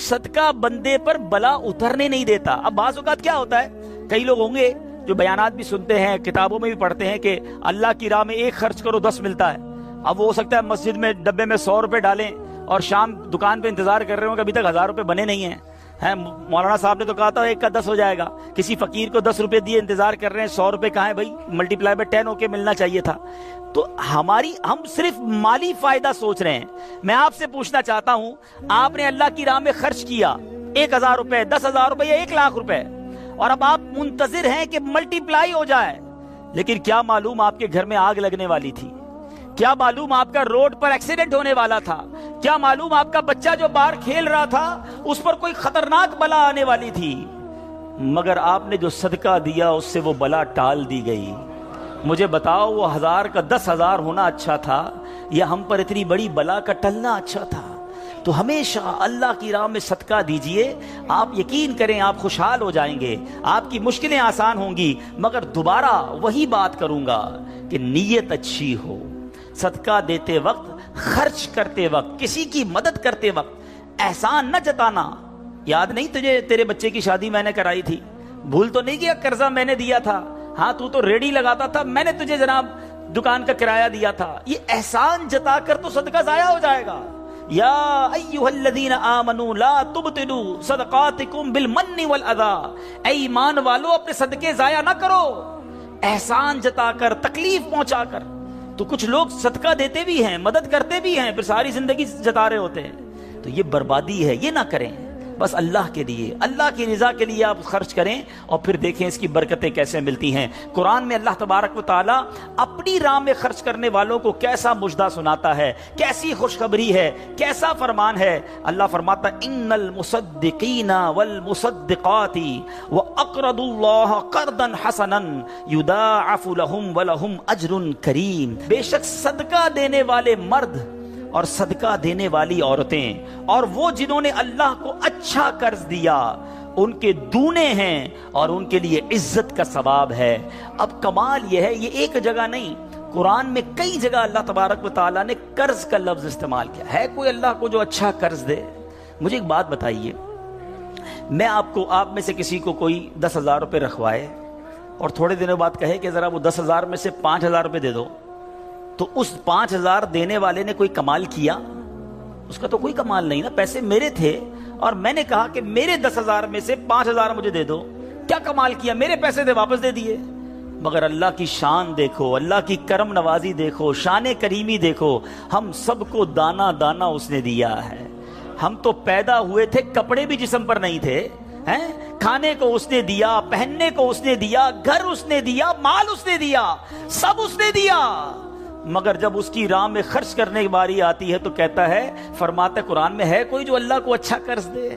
Speaker 1: صدقہ بندے پر بلا اترنے نہیں دیتا. اب بعض اوقات کیا ہوتا ہے, کئی لوگ ہوں گے جو بیانات بھی سنتے ہیں, کتابوں میں بھی پڑھتے ہیں کہ اللہ کی راہ میں 1 خرچ کرو 10 ملتا ہے. اب وہ ہو سکتا ہے مسجد میں ڈبے میں 100 روپے ڈالیں اور شام دکان پہ انتظار کر رہے ہوں کہ ابھی تک 1000 روپے بنے نہیں ہیں. مولانا صاحب نے تو کہا تھا 1 کا 10 ہو جائے گا. کسی فقیر کو 10 روپے دیے, انتظار کر رہے ہیں, 100 روپے کہاں ہیں بھائی, ملٹی پلائی بائی 10 ہو کے ملنا چاہیے تھا. تو ہم صرف مالی فائدہ سوچ رہے ہیں. میں آپ سے پوچھنا چاہتا ہوں, آپ نے اللہ کی راہ میں خرچ کیا 1000 روپے, 10,000 روپے یا 1 لاکھ روپے, اور اب آپ منتظر ہیں کہ ملٹی پلائی ہو جائے, لیکن کیا معلوم آپ کے گھر میں آگ لگنے والی تھی, کیا معلوم آپ کا روڈ پر ایکسیڈنٹ ہونے والا تھا, کیا معلوم آپ کا بچہ جو باہر کھیل رہا تھا اس پر کوئی خطرناک بلا آنے والی تھی, مگر آپ نے جو صدقہ دیا اس سے وہ بلا ٹال دی گئی. مجھے بتاؤ وہ 1000 کا 10,000 ہونا اچھا تھا یا ہم پر اتنی بڑی بلا کا ٹلنا اچھا تھا؟ تو ہمیشہ اللہ کی راہ میں صدقہ دیجئے, آپ یقین کریں آپ خوشحال ہو جائیں گے, آپ کی مشکلیں آسان ہوں گی. مگر دوبارہ وہی بات کروں گا کہ نیت اچھی ہو,
Speaker 5: صدقہ دیتے وقت، خرچ کرتے وقت، کسی کی مدد کرتے وقت احسان نہ جتانا. یاد نہیں تجھے تیرے بچے کی شادی میں نے کرائی تھی؟ بھول تو نہیں کیا قرضہ میں نے دیا تھا؟ ہاں تو ریڈی لگاتا تھا، میں نے تجھے جناب دکان کا کرایہ دیا تھا. یہ احسان جتا کر تو صدقہ ضائع ہو جائے گا. یا ایھا الذین آمنوا لا تبطلوا صدقاتکم بالمن والاذی، اے ایمان والو اپنے صدقے ضائع نہ کرو احسان جتا کر، تکلیف پہنچا کر. تو کچھ لوگ صدقہ دیتے بھی ہیں، مدد کرتے بھی ہیں، پھر ساری زندگی جتا رہے ہوتے ہیں. تو یہ بربادی ہے، یہ نہ کریں. بس اللہ کے لیے، اللہ کی رضا کے لیے آپ خرچ کریں اور پھر دیکھیں اس کی برکتیں کیسے ملتی ہیں. قرآن میں اللہ تبارک و تعالی اپنی راہ میں خرچ کرنے والوں کو کیسا مجدہ سناتا ہے، کیسی خوشخبری ہے، کیسا فرمان ہے. اللہ فرماتا ان المصدقین والمصدقات واقرضوا اللہ قرضا حسنا یضاعف لهم ولهم اجر کریم. بے شک صدقہ دینے والے مرد اور صدقہ دینے والی عورتیں اور وہ جنہوں نے اللہ کو اچھا قرض دیا، ان کے دونے ہیں اور ان کے لیے عزت کا ثواب ہے. اب کمال یہ ہے، یہ ایک جگہ نہیں، قرآن میں کئی جگہ اللہ تبارک و تعالیٰ نے قرض کا لفظ استعمال کیا ہے. کوئی اللہ کو جو اچھا قرض دے؟ مجھے ایک بات بتائیے، میں آپ میں سے کسی کو کوئی 10,000 روپے رکھوائے اور تھوڑے دنوں بعد کہے کہ ذرا وہ 10,000 میں سے 5,000 روپے دے دو، تو اس 5,000 دینے والے نے کوئی کمال کیا؟ اس کا تو کوئی کمال نہیں نا. پیسے میرے تھے اور میں نے کہا کہ میرے 10,000 میں سے 5,000 مجھے دے دو. کیا کمال کیا؟ میرے پیسے تھے، واپس دے دیے. مگر اللہ کی شان دیکھو، اللہ کی کرم نوازی دیکھو، شان کریمی دیکھو. ہم سب کو دانا دانا اس نے دیا ہے. ہم تو پیدا ہوئے تھے، کپڑے بھی جسم پر نہیں تھے، کھانے کو اس نے دیا، پہننے کو اس نے دیا، گھر اس نے دیا، مال اس نے دیا، سب اس نے دیا. مگر جب اس کی راہ میں خرچ کرنے کی باری آتی ہے تو کہتا ہے، فرماتا ہے قرآن میں، ہے کوئی جو اللہ کو اچھا قرض دے؟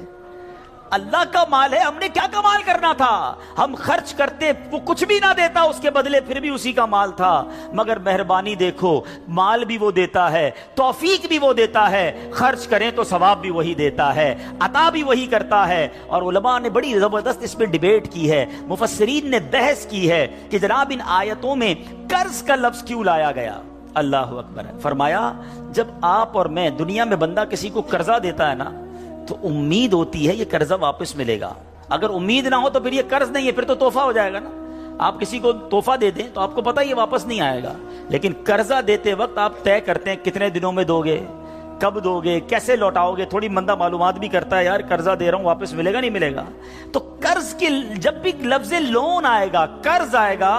Speaker 5: اللہ کا مال ہے، ہم نے کیا کمال کرنا تھا؟ ہم خرچ کرتے، وہ کچھ بھی نہ دیتا اس کے بدلے، پھر بھی اسی کا مال تھا. مگر مہربانی دیکھو، مال بھی وہ دیتا ہے، توفیق بھی وہ دیتا ہے، خرچ کریں تو ثواب بھی وہی دیتا ہے، عطا بھی وہی کرتا ہے. اور علماء نے بڑی زبردست اس پہ ڈیبیٹ کی ہے، مفسرین نے بحث کی ہے کہ جناب ان آیتوں میں قرض کا لفظ کیوں لایا گیا. اللہ اکبر. فرمایا جب آپ اور میں، دنیا میں بندہ کسی کو قرضہ دیتا ہے نا تو امید ہوتی ہے یہ قرضہ واپس ملے گا. اگر امید نہ ہو تو پھر یہ قرض نہیں ہے، پھر تو تحفہ ہو جائے گا نا. آپ کسی کو تحفہ دے دیں تو آپ کو پتہ یہ واپس نہیں آئے گا. لیکن قرضہ دیتے وقت آپ طے کرتے ہیں کتنے دنوں میں دو گے، کب دو گے، کیسے لوٹاؤ گے. تھوڑی بندہ معلومات بھی کرتا ہے، یار قرضہ دے رہا ہوں، واپس ملے گا نہیں ملے گا. تو قرض کے جب بھی لفظ لون آئے گا، قرض آئے گا،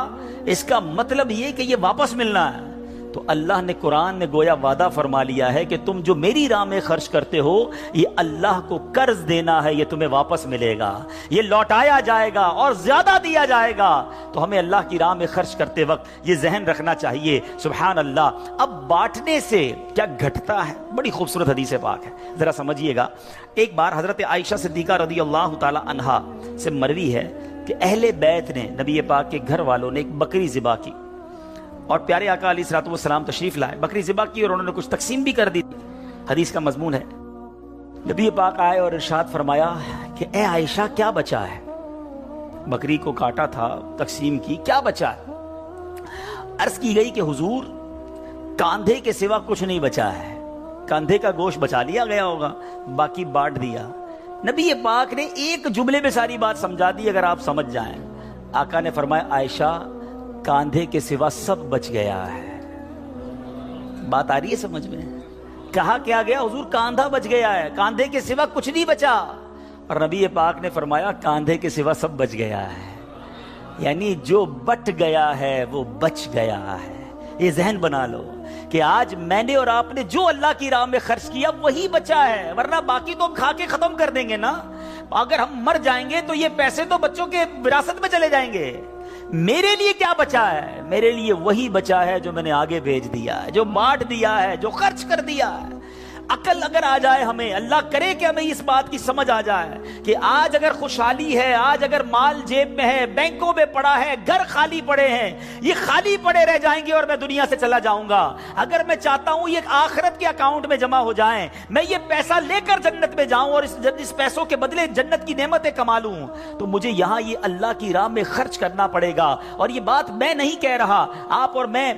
Speaker 5: اس کا مطلب یہ کہ یہ واپس ملنا ہے. تو اللہ نے قرآن میں گویا وعدہ فرما لیا ہے کہ تم جو میری راہ میں خرچ کرتے ہو، یہ اللہ کو قرض دینا ہے، یہ تمہیں واپس ملے گا، یہ لوٹایا جائے گا اور زیادہ دیا جائے گا. تو ہمیں اللہ کی راہ میں خرچ کرتے وقت یہ ذہن رکھنا چاہیے. سبحان اللہ. اب بانٹنے سے کیا گھٹتا ہے؟ بڑی خوبصورت حدیث پاک ہے، ذرا سمجھیے گا. ایک بار حضرت عائشہ صدیقہ رضی اللہ تعالی عنہا سے مروی ہے کہ اہل بیت نے، نبی پاک کے گھر والوں نے ایک بکری ذبح کی اور پیارے آقا علیہ الصلوۃ والسلام تشریف لائے. بکری ذبح کی اور انہوں نے کچھ تقسیم بھی کر دی. حدیث کا مضمون ہے، نبی پاک آئے اور ارشاد فرمایا کہ اے عائشہ کیا بچا ہے؟ بکری کو کاٹا تھا، تقسیم کی، کیا بچا ہے؟ عرض کی گئی کہ حضور کاندھے کے سوا کچھ نہیں بچا ہے. کاندھے کا گوشت بچا لیا گیا ہوگا، باقی بانٹ دیا. نبی پاک نے ایک جملے میں ساری بات سمجھا دی، اگر آپ سمجھ جائیں. آقا نے فرمایا عائشہ کاندھے کے سوا سب بچ گیا ہے. بات آ رہی ہے سمجھ میں؟ کہا کیا گیا؟ حضور کاندھا بچ گیا ہے، کاندھے کے سوا کچھ نہیں بچا. اور نبی پاک نے فرمایا کاندھے کے سوا سب بچ گیا ہے، یعنی جو بٹ گیا ہے وہ بچ گیا ہے. یہ ذہن بنا لو کہ آج میں نے اور آپ نے جو اللہ کی راہ میں خرچ کیا وہی بچا ہے، ورنہ باقی تو ہم کھا کے ختم کر دیں گے نا. اگر ہم مر جائیں گے تو یہ پیسے تو بچوں کے وراثت میں چلے جائیں گے. میرے لیے کیا بچا ہے؟ میرے لیے وہی بچا ہے جو میں نے آگے بھیج دیا ہے، جو بانٹ دیا ہے، جو خرچ کر دیا ہے. عقل اگر آ جائے ہمیں، اللہ کرے کہ ہمیں اس بات کی سمجھ آ جائے کہ آج اگر خوشحالی ہے، آج اگر مال جیب میں ہے، بینکوں میں پڑا ہے، گھر خالی پڑے ہیں، یہ خالی پڑے رہ جائیں گے اور میں دنیا سے چلا جاؤں گا۔ اگر میں چاہتا ہوں یہ آخرت کے اکاؤنٹ میں جمع ہو جائیں، میں یہ پیسہ لے کر جنت میں جاؤں اور اس پیسوں کے بدلے جنت کی نعمتیں کما لوں، تو مجھے یہاں یہ اللہ کی راہ میں خرچ کرنا پڑے گا۔ اور یہ بات میں نہیں کہہ رہا، آپ اور میں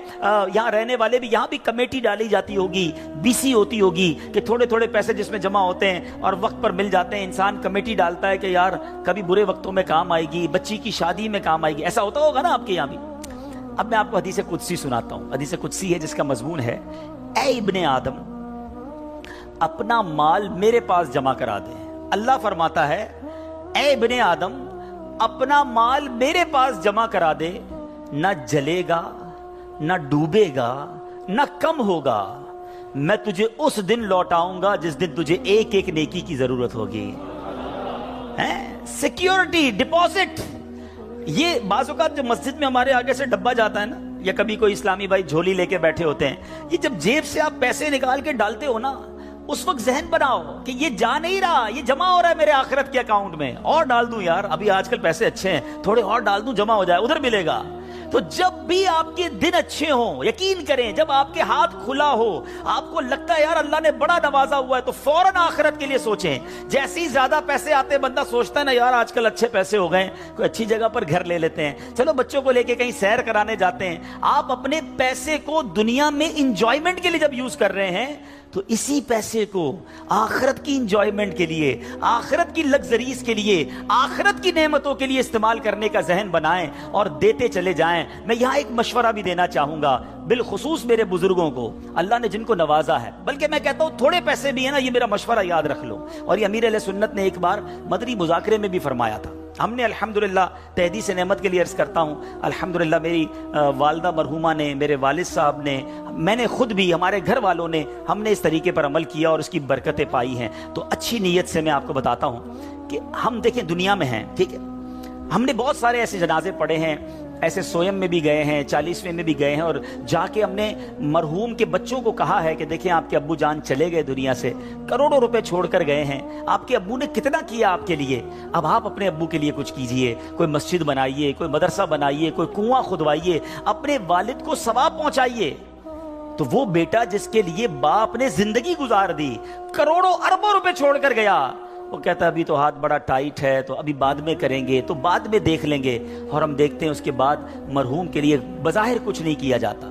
Speaker 5: یہاں رہنے والے بھی، یہاں بھی کمیٹی ڈالی جاتی ہوگی، BC ہوتی ہوگی کہ تھوڑے تھوڑے پیسے جس میں جمع ہوتے ہیں اور وقت پر مل جاتے ہیں، انسان کمیٹی ڈالتا ہے کہ یار کبھی برے وقتوں میں کام آئے گی، بچی کی شادی میں کام آئے گی۔ ایسا ہوتا ہوگا نا آپ کے یہاں بھی۔ اب میں آپ کو حدیث قدسی سناتا ہوں۔ حدیث قدسی ہے جس کا مضمون ہے، اے ابن آدم اپنا مال میرے پاس جمع کرا دے۔ اللہ فرماتا ہے اے ابن آدم اپنا مال میرے پاس جمع کرا دے، نہ جلے گا، نہ ڈوبے گا، نہ کم ہوگا، میں تجھے اس دن لوٹاؤں گا جس دن تجھے ایک ایک نیکی کی ضرورت ہوگی۔ سیکیورٹی ڈپازٹ، یہ بعض اوقات جو مسجد میں ہمارے آگے سے ڈبہ جاتا ہے نا، یا کبھی کوئی اسلامی بھائی جھولی لے کے بیٹھے ہوتے ہیں، یہ جب جیب سے آپ پیسے نکال کے ڈالتے ہو نا، اس وقت ذہن بناؤ کہ یہ جا نہیں رہا، یہ جمع ہو رہا ہے میرے آخرت کے اکاؤنٹ میں، اور ڈال دوں یار، ابھی آج کل پیسے اچھے ہیں، تھوڑے اور ڈال دوں جمع ہو جائے، ادھر ملے گا۔ تو جب بھی آپ کے دن اچھے ہوں، یقین کریں جب آپ کے ہاتھ کھلا ہو، آپ کو لگتا ہے یار اللہ نے بڑا نوازا ہوا ہے، تو فوراً آخرت کے لیے سوچیں۔ جیسے ہی زیادہ پیسے آتے بندہ سوچتا ہے نا یار آج کل اچھے پیسے ہو گئے، کوئی اچھی جگہ پر گھر لے لیتے ہیں، چلو بچوں کو لے کے کہیں سیر کرانے جاتے ہیں۔ آپ اپنے پیسے کو دنیا میں انجوائمنٹ کے لیے جب یوز کر رہے ہیں تو اسی پیسے کو آخرت کی انجوائمنٹ کے لیے، آخرت کی لگزریز کے لیے، آخرت کی نعمتوں کے لیے استعمال کرنے کا ذہن بنائیں اور دیتے چلے جائیں۔ میں یہاں ایک مشورہ بھی دینا چاہوں گا، بالخصوص میرے بزرگوں کو، اللہ نے جن کو نوازا ہے، بلکہ میں کہتا ہوں تھوڑے پیسے بھی ہیں نا، یہ میرا مشورہ یاد رکھ لو۔ اور یہ امیر علیہ سنت نے ایک بار مدنی مذاکرے میں بھی فرمایا تھا۔ ہم نے الحمدللہ تحدیث نعمت کے لیے عرض کرتا ہوں، الحمدللہ میری والدہ مرحومہ نے، میرے والد صاحب نے، میں نے خود بھی، ہمارے گھر والوں نے، ہم نے اس طریقے پر عمل کیا اور اس کی برکتیں پائی ہیں۔ تو اچھی نیت سے میں آپ کو بتاتا ہوں کہ ہم دیکھیں دنیا میں ہیں، ٹھیک ہے، ہم نے بہت سارے ایسے جنازے پڑھے ہیں، ایسے سویم میں بھی گئے ہیں، 40ویں میں بھی گئے ہیں، اور جا کے ہم نے مرحوم کے بچوں کو کہا ہے کہ دیکھیں آپ کے ابو جان چلے گئے دنیا سے، کروڑوں روپے چھوڑ کر گئے ہیں، آپ کے ابو نے کتنا کیا آپ کے لیے، اب آپ اپنے ابو کے لیے کچھ کیجئے، کوئی مسجد بنائیے، کوئی مدرسہ بنائیے، کوئی کنواں کھدوائیے، اپنے والد کو ثواب پہنچائیے۔ تو وہ بیٹا جس کے لیے باپ نے زندگی گزار دی، کروڑوں اربوں روپے چھوڑ کر گیا، وہ کہتا ہے ابھی تو ہاتھ بڑا ٹائٹ ہے، تو ابھی بعد میں کریں گے، تو بعد میں دیکھ لیں گے، اور ہم دیکھتے ہیں اس کے بعد مرحوم کے لیے بظاہر کچھ نہیں کیا جاتا۔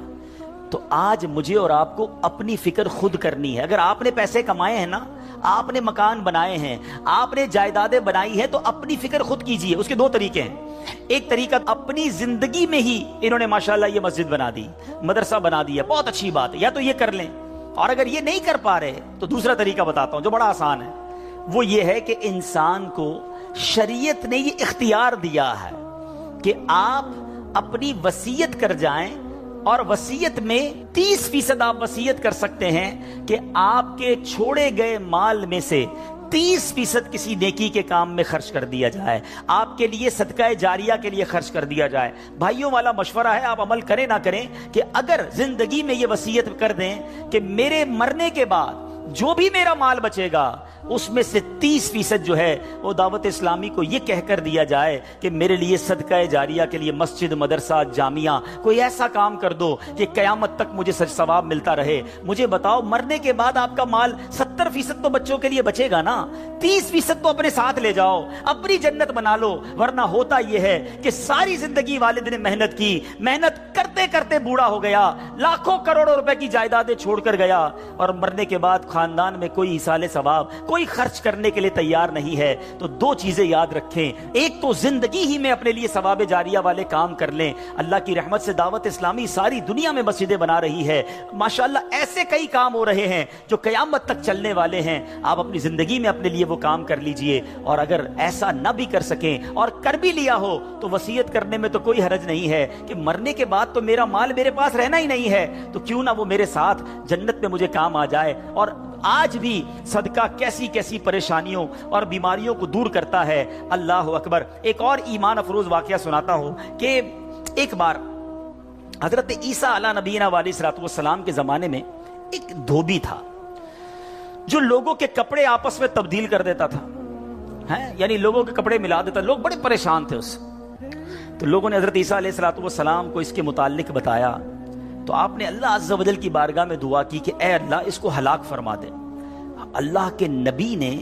Speaker 5: تو آج مجھے اور آپ کو اپنی فکر خود کرنی ہے۔ اگر آپ نے پیسے کمائے ہیں نا، آپ نے مکان بنائے ہیں، آپ نے جائیدادیں بنائی ہیں، تو اپنی فکر خود کیجئے۔ اس کے دو طریقے ہیں، ایک طریقہ اپنی زندگی میں ہی انہوں نے ماشاءاللہ یہ مسجد بنا دی، مدرسہ بنا دیا، بہت اچھی بات ہے، یا تو یہ کر لیں، اور اگر یہ نہیں کر پا رہے تو دوسرا طریقہ بتاتا ہوں جو بڑا آسان ہے، وہ یہ ہے کہ انسان کو شریعت نے یہ اختیار دیا ہے کہ آپ اپنی وصیت کر جائیں، اور وصیت میں 30% آپ وصیت کر سکتے ہیں کہ آپ کے چھوڑے گئے مال میں سے 30% کسی نیکی کے کام میں خرچ کر دیا جائے، آپ کے لیے صدقہ جاریہ کے لیے خرچ کر دیا جائے۔ بھائیوں والا مشورہ ہے، آپ عمل کریں نہ کریں، کہ اگر زندگی میں یہ وصیت کر دیں کہ میرے مرنے کے بعد جو بھی میرا مال بچے گا اس میں سے 30% جو ہے وہ دعوت اسلامی کو یہ کہہ کر دیا جائے کہ میرے لیے صدقہ جاریہ کے لیے مسجد، مدرسہ، جامعہ، کوئی ایسا کام کر دو کہ قیامت تک مجھے ثواب ملتا رہے۔ مجھے بتاؤ مرنے کے بعد آپ کا مال 70% تو بچوں کے لیے بچے گا نا، 30% تو اپنے ساتھ لے جاؤ، اپنی جنت بنا لو۔ ورنہ ہوتا یہ ہے کہ ساری زندگی والد نے محنت کی، محنت کرتے کرتے بوڑھا ہو گیا، لاکھوں کروڑوں روپے کی جائیدادیں چھوڑ کر گیا، اور مرنے کے بعد خاندان میں کوئی ایصال ثواب، کوئی خرچ کرنے کے لیے تیار نہیں ہے۔ تو دو چیزیں یاد رکھیں، ایک تو زندگی ہی میں اپنے لیے ثواب جاریہ والے کام کر لیں۔ اللہ کی رحمت سے دعوت اسلامی ساری دنیا میں مسجدیں بنا رہی ہے، ماشاءاللہ ایسے کئی کام ہو رہے ہیں جو قیامت تک چلنے والے ہیں۔ آپ اپنی زندگی میں اپنے لیے وہ کام کر لیجئے، اور اگر ایسا نہ بھی کر سکیں اور کر بھی لیا ہو تو وصیت کرنے میں تو کوئی حرج نہیں ہے کہ مرنے کے بعد تو میرا مال میرے پاس رہنا ہی نہیں ہے، تو کیوں نہ وہ میرے ساتھ جنت میں مجھے کام آ جائے۔ اور آج بھی صدقہ کیسی کیسی پریشانیوں اور بیماریوں کو دور کرتا ہے، اللہ اکبر۔ ایک اور ایمان افروز واقعہ سناتا ہوں کہ ایک بار حضرت عیسیٰ علیہ نبینا علیہ الصلوۃ والسلام کے زمانے میں ایک دھوبی تھا، جو لوگوں کے کپڑے آپس میں تبدیل کر دیتا تھا، یعنی لوگوں کے کپڑے ملا دیتا، لوگ بڑے پریشان تھے اس سے. تو لوگوں نے حضرت عیسیٰ علیہ السلام کو اس کے متعلق بتایا، تو آپ نے اللہ عز و جل کی بارگاہ میں دعا کی کہ اے اللہ اس کو ہلاک فرما دے. اللہ کے نبی نے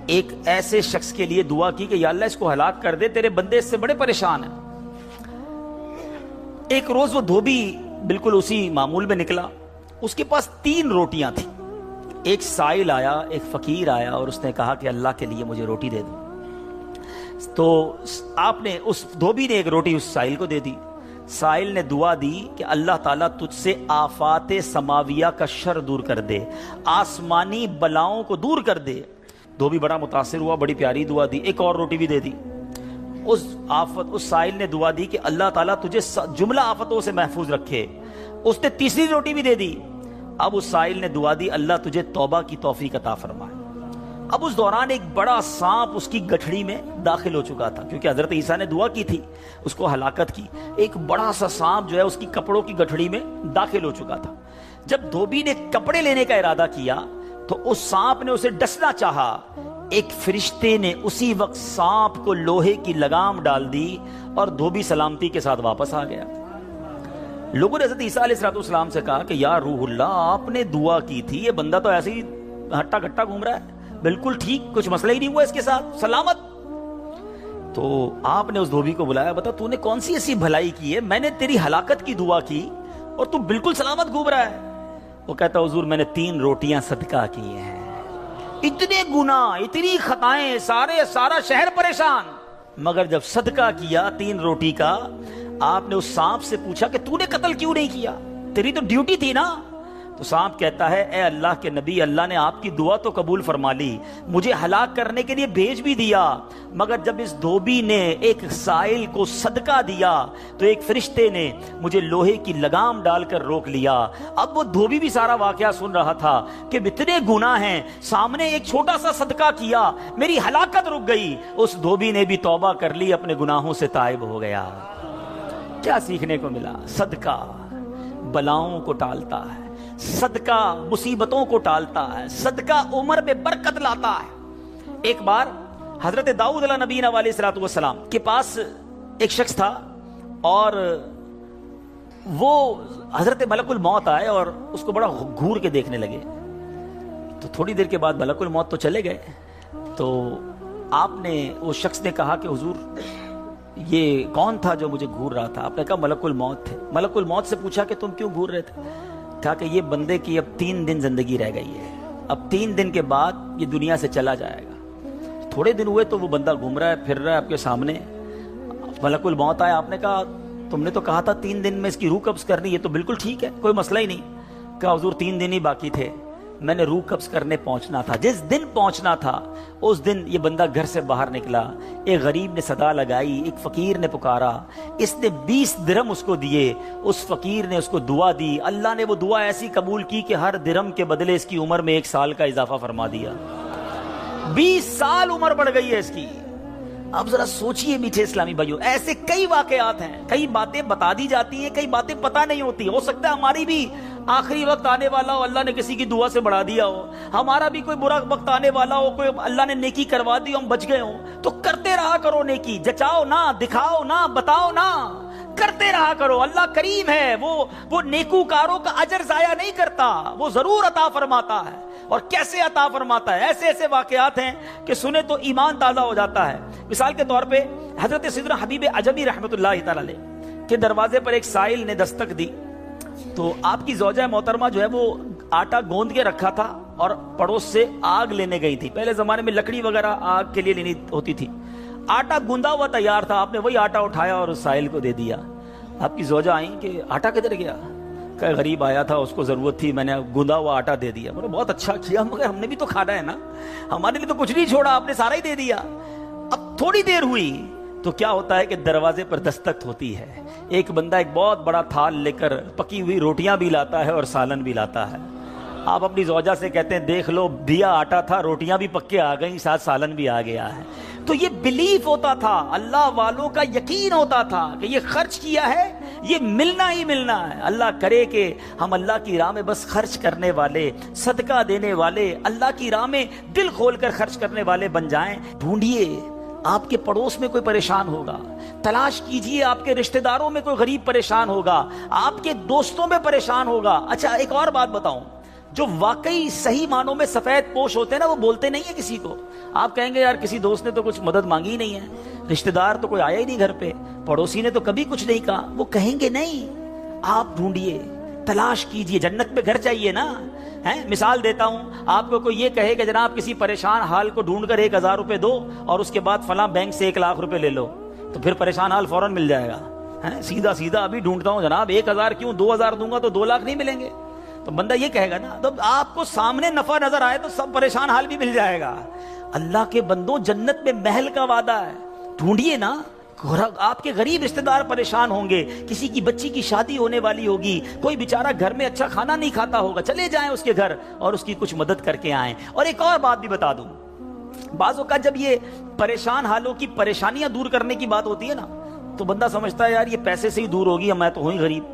Speaker 5: ایک ایسے شخص کے لیے دعا کی کہ یا اللہ اس کو ہلاک کر دے، تیرے بندے اس سے بڑے پریشان ہیں. ایک روز وہ دھوبی بالکل اسی معمول میں نکلا، اس کے پاس 3 روٹیاں تھیں. ایک سائل آیا، ایک فقیر آیا اور اس نے کہا کہ اللہ کے لیے مجھے روٹی دے دو. تو آپ نے اس دھوبی نے ایک روٹی اس سائل کو دے دی. سائل نے دعا دی کہ اللہ تعالیٰ تجھ سے آفات سماویہ کا شر دور کر دے، آسمانی بلاؤں کو دور کر دے. دھوبی بڑا متاثر ہوا، بڑی پیاری دعا دی. ایک اور روٹی بھی دے دی. اس سائل نے دعا دی کہ اللہ تعالیٰ تجھے جملہ آفتوں سے محفوظ رکھے. اس نے تیسری روٹی بھی دے دی. اب اس سائل نے دعا دی اللہ تجھے توبہ کی توفیق عطا فرمائے. اب اس دوران ایک بڑا سانپ اس کی گٹھڑی میں داخل ہو چکا تھا، کیونکہ حضرت عیسیٰ نے دعا کی تھی اس کو ہلاکت کی. ایک بڑا سا سانپ جو ہے اس کی کپڑوں کی گٹھڑی میں داخل ہو چکا تھا. جب دھوبی نے کپڑے لینے کا ارادہ کیا تو اس سانپ نے اسے ڈسنا چاہا. ایک فرشتے نے اسی وقت سانپ کو لوہے کی لگام ڈال دی اور دھوبی سلامتی کے ساتھ واپس آ گیا. لوگوں نے حضرت عیسیٰ علیہ السلام سے کہا کہ یا روح اللہ، آپ نے دعا کی تھی، یہ بندہ تو ایسے ہی ہٹا گھٹا گھوم رہا ہے، بالکل ٹھیک، کچھ مسئلہ ہی نہیں ہوا اس کے ساتھ، سلامت. تو آپ نے اس دھوبی کو بلایا، بتا تو نے کون سی ایسی بھلائی کی ہے، میں نے تیری ہلاکت کی دعا کی اور تو بالکل سلامت گھوم رہا ہے. وہ کہتا حضور میں نے 3 روٹیاں صدقہ کی ہیں، اتنے گناہ، اتنی خطائیں، سارا شہر پریشان، مگر جب صدقہ کیا 3 روٹی کا، آپ نے اس سانپ سے پوچھا کہ تو نے قتل کیوں نہیں کیا، تیری تو ڈیوٹی تھی نا. تو سانپ کہتا ہے اے اللہ کے نبی، اللہ نے آپ کی دعا تو قبول فرما لی، مجھے ہلاک کرنے کے لیے بھیج بھی دیا، مگر جب اس دھوبی نے ایک سائل کو صدقہ دیا تو ایک فرشتے نے مجھے لوہے کی لگام ڈال کر روک لیا. اب وہ دھوبی بھی سارا واقعہ سن رہا تھا کہ اتنے گناہ ہیں، سامنے ایک چھوٹا سا صدقہ کیا، میری ہلاکت رک گئی. اس دھوبی نے بھی توبہ کر لی، اپنے گناہوں سے تائب ہو گیا. کیا سیکھنے کو ملا؟ صدقہ بلاؤں کو ٹالتا ہے، صدقہ مصیبتوں کو ٹالتا ہے، صدقہ عمر میں برکت لاتا ہے. ایک بار حضرت داؤد علیہ نبینا علیہ السلام کے پاس ایک شخص تھا اور وہ حضرت ملک الموت آئے اور اس کو بڑا گھور کے دیکھنے لگے. تو تھوڑی دیر کے بعد ملک الموت تو چلے گئے. تو آپ نے اس شخص نے کہا کہ حضور یہ کون تھا جو مجھے گھور رہا تھا؟ آپ نے کہا ملک الموت تھے. ملک الموت سے پوچھا کہ تم کیوں گھور رہے تھے؟ کہا کہ یہ بندے کی اب 3 دن زندگی رہ گئی ہے، اب 3 دن کے بعد یہ دنیا سے چلا جائے گا. تھوڑے دن ہوئے تو وہ بندہ گھوم رہا ہے، پھر رہا ہے آپ کے سامنے. ملک الموت آیا، آپ نے کہا تم نے تو کہا تھا 3 دن میں اس کی روح قبض کرنی، یہ تو بالکل ٹھیک ہے، کوئی مسئلہ ہی نہیں. کہا حضور 3 دن ہی باقی تھے، میں نے روح قبض کرنے پہنچنا تھا. جس دن پہنچنا تھا اس دن یہ بندہ گھر سے باہر نکلا. ایک غریب نے صدا لگائی، ایک فقیر نے پکارا، اس نے 20 درہم اس کو دیے. اس فقیر نے اس کو دعا دی، اللہ نے وہ دعا ایسی قبول کی کہ ہر درہم کے بدلے اس کی عمر میں 1 سال کا اضافہ فرما دیا. 20 سال عمر بڑھ گئی ہے اس کی. اب ذرا سوچئے میٹھے اسلامی بھائیوں، ایسے کئی واقعات ہیں، کئی باتیں بتا دی جاتی ہیں، کئی باتیں پتہ نہیں ہوتی. ہو سکتا ہے ہماری بھی آخری وقت آنے والا ہو، اللہ نے کسی کی دعا سے بڑھا دیا ہو، ہمارا بھی کوئی برا وقت آنے والا ہو، کوئی اللہ نے نیکی کروا دی، ہم بچ گئے ہوں. تو کرتے رہا کرو نیکی، جچاؤ نہ، دکھاؤ نہ، بتاؤ نہ، کرتے رہا کرو. اللہ کریم ہے، وہ نیکوکاروں کا اجر ضائع نہیں کرتا، وہ ضرور عطا فرماتا ہے. اور کیسے عطا فرماتا ہے؟ ایسے ایسے واقعات ہیں کہ سنے تو ایمان تازہ ہو جاتا ہے. مثال کے طور پہ حضرت سیدنا حبیب عجمی رحمۃ اللہ تعالی علیہ کے دروازے پر ایک سائل نے دستک دی. تو آپ کی زوجہ محترمہ جو ہے وہ آٹا گوندھ کے رکھا تھا اور پڑوس سے آگ لینے گئی تھی. پہلے زمانے میں لکڑی وغیرہ آگ کے لیے لینی ہوتی تھی. آٹا گوندا ہوا تیار تھا، آپ نے وہی آٹا اٹھایا اور اس سائل کو دے دیا. آپ کی زوجہ آئیں کہ آٹا کدھر گیا؟ کہ غریب آیا تھا، اس کو ضرورت تھی، میں نے گوندا ہوا آٹا دے دیا. بولے بہت اچھا کیا، مگر ہم نے بھی تو کھانا ہے نا، ہمارے لیے تو کچھ نہیں چھوڑا، آپ نے سارا ہی دے دیا. اب تھوڑی دیر ہوئی تو کیا ہوتا ہے کہ دروازے پر دستک ہوتی ہے. ایک بندہ ایک بہت بڑا تھال لے کر پکی ہوئی روٹیاں بھی لاتا ہے اور سالن بھی لاتا ہے. آپ اپنی زوجہ سے کہتے ہیں دیکھ لو، دیا آٹا تھا، روٹیاں بھی پکے آ گئیں، ساتھ سالن بھی آ گیا ہے. تو یہ بلیف ہوتا تھا، اللہ والوں کا یقین ہوتا تھا کہ یہ خرچ کیا ہے یہ ملنا ہی ملنا ہے. اللہ کرے کہ ہم اللہ کی راہ میں بس خرچ کرنے والے, صدقہ دینے والے, اللہ کی راہ میں دل کھول کر خرچ کرنے والے بن جائیں. ڈھونڈیے آپ کے پڑوس میں کوئی پریشان ہوگا, تلاش کیجئے آپ کے رشتہ داروں میں کوئی غریب پریشان ہوگا, آپ کے دوستوں میں پریشان ہوگا. اچھا ایک اور بات بتاؤں, جو واقعی صحیح معنوں میں سفید پوش ہوتے ہیں نا, وہ بولتے نہیں ہیں کسی کو. آپ کہیں گے یار کسی دوست نے تو کچھ مدد مانگی ہی نہیں ہے, رشتہ دار تو کوئی آیا ہی نہیں گھر پہ, پڑوسی نے تو کبھی کچھ نہیں کہا, وہ کہیں گے نہیں. آپ ڈھونڈیے, تلاش کیجئے, جنت میں گھر چاہیے نا. مثال دیتا ہوں, آپ کو کوئی یہ کہے کہ جناب کسی پریشان حال کو ڈھونڈ کر 1000 روپے دو اور اس کے بعد فلاں بینک سے 1 لاکھ روپے لے لو, تو پھر پریشان حال فوراً مل جائے گا. سیدھا سیدھا ابھی ڈھونڈتا ہوں جناب 1000 کیوں, 2000 دوں گا تو 2 لاکھ نہیں ملیں گے, تو بندہ یہ کہے گا نا. تو آپ کو سامنے نفع نظر آئے تو سب پریشان حال بھی مل جائے گا. اللہ کے بندوں, جنت میں محل کا وعدہ ہے, ڈھونڈیے نا. آپ کے غریب رشتہ دار پریشان ہوں گے, کسی کی بچی کی شادی ہونے والی ہوگی, کوئی بیچارہ گھر میں اچھا کھانا نہیں کھاتا ہوگا, چلے جائیں اس کے گھر اور اس کی کچھ مدد کر کے آئیں. اور ایک اور بات بھی بتا دوں, بعض اوقات جب یہ پریشان حالوں کی پریشانیاں دور کرنے کی بات ہوتی ہے نا, تو بندہ سمجھتا ہے یار یہ پیسے سے ہی دور ہوگی, میں تو ہوں ہی غریب.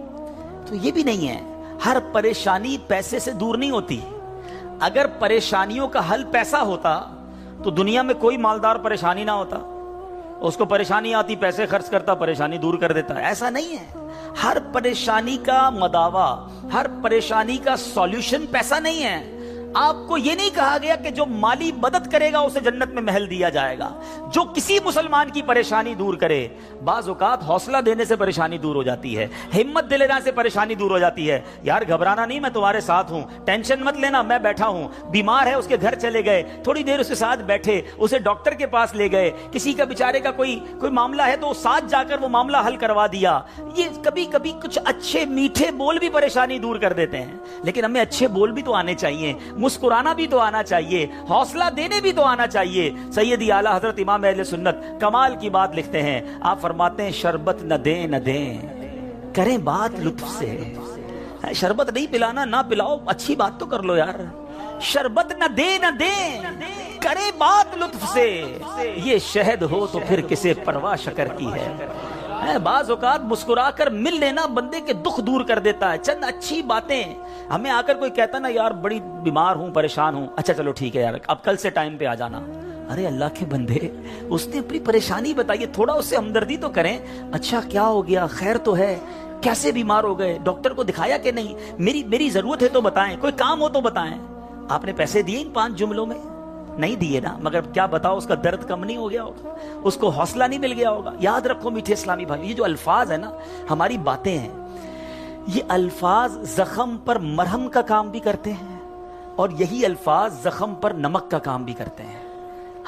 Speaker 5: تو یہ بھی نہیں ہے, ہر پریشانی پیسے سے دور نہیں ہوتی. اگر پریشانیوں کا حل پیسہ ہوتا تو دنیا میں کوئی مالدار پریشانی نہ ہوتا. اس کو پریشانی آتی, پیسے خرچ کرتا, پریشانی دور کر دیتا. ایسا نہیں ہے. ہر پریشانی کا مداوا, ہر پریشانی کا سولوشن پیسہ نہیں ہے. آپ کو یہ نہیں کہا گیا کہ جو مالی مدد کرے گا اسے جنت میں محل دیا جائے گا. جو کسی مسلمان کی پریشانی دور کرے, بعض اوقات حوصلہ دینے سے پریشانی دور ہو جاتی ہے, ہمت دلانے سے پریشانی دور ہو جاتی ہے. یار گھبرانا نہیں, میں تمہارے ساتھ ہوں, ٹینشن مت لینا, میں بیٹھا ہوں. بیمار ہے, اس کے گھر چلے گئے, تھوڑی دیر اس کے ساتھ بیٹھے, اسے ڈاکٹر کے پاس لے گئے. کسی کا بیچارے کا کوئی معاملہ ہے تو ساتھ جا کر وہ معاملہ حل کروا دیا. یہ کبھی کبھی کچھ اچھے میٹھے بول بھی پریشانی دور کر دیتے ہیں. لیکن ہمیں اچھے بول بھی تو آنے چاہیے, مسکرانا بھی تو آنا چاہیے, حوصلہ دینے بھی تو آنا چاہیے. سیدی اعلیٰ حضرت امام اہل سنت کمال کی بات لکھتے ہیں. آپ فرماتے ہیں شربت نہ دیں نہ دیں, کریں بات لطف سے. شربت نہیں پلانا, نہ پلاؤ, اچھی بات تو کر لو یار. شربت نہ دیں نہ دیں, کریں بات لطف سے. یہ شہد ہو تو پھر کسے پرواہ شکر کی ہے. بعض اوقات مسکرا کر مل لینا بندے کے دکھ دور کر دیتا ہے. چند اچھی باتیں, ہمیں آ کر کوئی کہتا نا یار بڑی بیمار ہوں, پریشان ہوں, اچھا چلو ٹھیک ہے یار اب کل سے ٹائم پہ آ جانا. ارے اللہ کے بندے, اس نے اپنی پریشانی بتائی, تھوڑا اس سے ہمدردی تو کریں. اچھا کیا ہو گیا, خیر تو ہے, کیسے بیمار ہو گئے, ڈاکٹر کو دکھایا کہ نہیں, میری ضرورت ہے تو بتائیں, کوئی کام ہو تو بتائیں. آپ نے پیسے دیے ان 5 جملوں میں؟ نہیں دیے نا, مگر کیا بتاؤ اس کا درد کم نہیں ہو گیا ہوگا, اس کو حوصلہ نہیں مل گیا ہوگا. یاد رکھو میٹھے اسلامی بھائی, یہ جو الفاظ ہیں نا, ہماری باتیں ہیں, یہ الفاظ زخم پر مرہم کا کام بھی کرتے ہیں, اور یہی الفاظ زخم پر نمک کا کام بھی کرتے ہیں.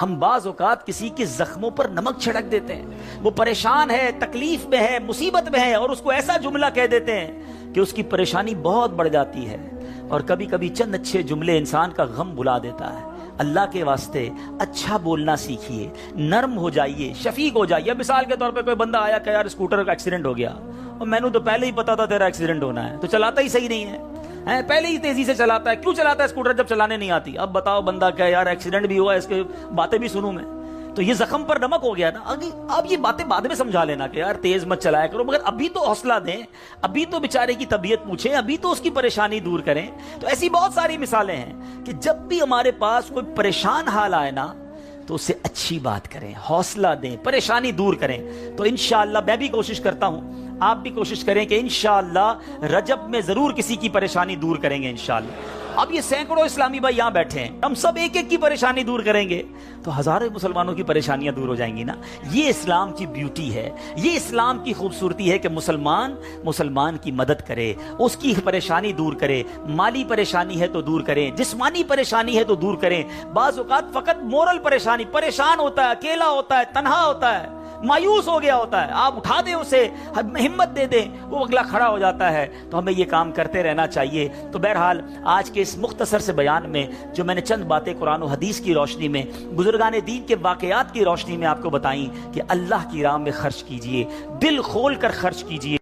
Speaker 5: ہم بعض اوقات کسی کے زخموں پر نمک چھڑک دیتے ہیں, وہ پریشان ہے, تکلیف میں ہے, مصیبت میں ہے, اور اس کو ایسا جملہ کہہ دیتے ہیں کہ اس کی پریشانی بہت بڑھ جاتی ہے. اور کبھی کبھی چند اچھے جملے انسان کا غم بھلا دیتا ہے. اللہ کے واسطے اچھا بولنا سیکھیے, نرم ہو جائیے, شفیق ہو جائیے. مثال کے طور پہ کوئی بندہ آیا کہ یار اسکوٹر کا ایکسیڈنٹ ہو گیا, اور میں نے تو پہلے ہی پتا تھا تیرا ایکسیڈنٹ ہونا ہے, تو چلاتا ہی صحیح نہیں ہے, پہلے ہی تیزی سے چلاتا ہے. کیوں چلاتا ہے اسکوٹر جب چلانے نہیں آتی؟ اب بتاؤ بندہ کہ یار ایکسیڈنٹ بھی ہوا, اس کے باتیں بھی سنوں میں, تو یہ زخم پر نمک ہو گیا نا. آپ یہ باتیں بعد میں سمجھا لینا کہ یار تیز مت چلایا کرو, مگر ابھی تو حوصلہ دیں, ابھی تو بیچارے کی طبیعت پوچھیں, ابھی تو اس کی پریشانی دور کریں. تو ایسی بہت ساری مثالیں ہیں کہ جب بھی ہمارے پاس کوئی پریشان حال آئے نا, تو اسے اچھی بات کریں, حوصلہ دیں, پریشانی دور کریں. تو انشاءاللہ میں بھی کوشش کرتا ہوں, آپ بھی کوشش کریں کہ انشاءاللہ رجب میں ضرور کسی کی پریشانی دور کریں گے انشاءاللہ. اب یہ سینکڑوں اسلامی بھائی یہاں بیٹھے ہیں, ہم سب ایک ایک کی پریشانی دور کریں گے تو ہزاروں مسلمانوں کی پریشانیاں دور ہو جائیں گی نا. یہ اسلام کی بیوٹی ہے, یہ اسلام کی خوبصورتی ہے کہ مسلمان کی مدد کرے, اس کی پریشانی دور کرے. مالی پریشانی ہے تو دور کریں, جسمانی پریشانی ہے تو دور کریں. بعض اوقات فقط مورل پریشانی, پریشان ہوتا ہے, اکیلا ہوتا ہے, تنہا ہوتا ہے, مایوس ہو گیا ہوتا ہے, آپ اٹھا دیں اسے, ہمت دے دیں, وہ اگلا کھڑا ہو جاتا ہے. تو ہمیں یہ کام کرتے رہنا چاہیے. تو بہرحال آج کے اس مختصر سے بیان میں جو میں نے چند باتیں قرآن و حدیث کی روشنی میں, بزرگان دین کے واقعات کی روشنی میں آپ کو بتائیں کہ اللہ کی راہ میں خرچ کیجئے, دل کھول کر خرچ کیجئے.